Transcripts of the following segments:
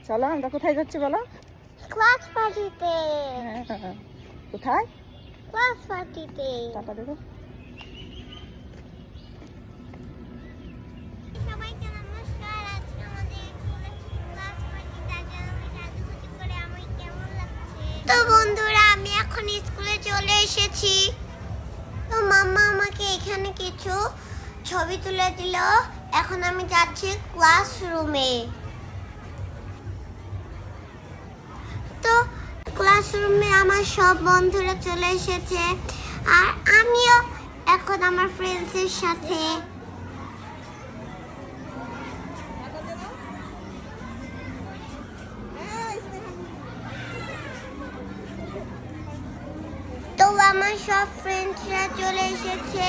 চলো আমরা কোথায় যাচ্ছি বলো? ক্লাস পার্টিতে। কোথায়? ক্লাস পার্টিতে। টাটা দেবো। সবাইকে নমস্কার। আজকে আমাদের ক্লাস পার্টি, তার জন্য আমি সাজুগুজু করে আমার কেমন লাগছে। তো বন্ধুরা, আমি এখন স্কুলে চলে এসেছি। তো মাম্মা আমাকে এখানে কিছু ছবি তুলে দিল। এখন আমি যাচ্ছি ক্লাসরুমে। তো ক্লাসরুমে আমার সব বন্ধুরা চলে এসেছে, আর আমিও এখন আমার ফ্রেন্ডসের সাথে। তো আমার সব ফ্রেন্ডসরা চলে এসেছে।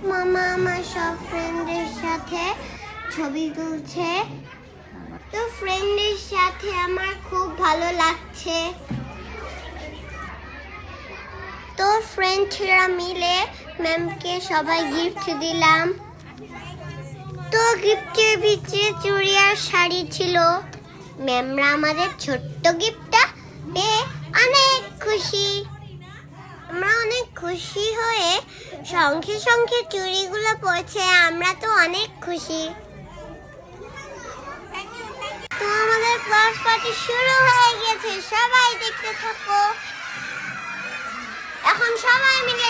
মামা আমার সব ফ্রেন্ডদের সাথে ছবি তুলছে। তো ফ্রেন্ডদের সাথে আমার খুব ভালো লাগছে। তো ফ্রেন্ডরা মিলে ম্যামকে সবাই গিফট দিলাম। তো গিফটের ভিতরে চুড়ি আর শাড়ি ছিল। ম্যামরা আমাদের ছোট্ট গিফটটা পেয়ে অনেক খুশি। আমরা অনেক খুশি হয়ে সঙ্গে সঙ্গে চুড়িগুলো পরেছে। আমরা তো অনেক খুশি। তো আমাদের ক্লাস পার্টি শুরু হয়ে গেছে, সবাই দেখতে থাকো। এখন সবাই মিলে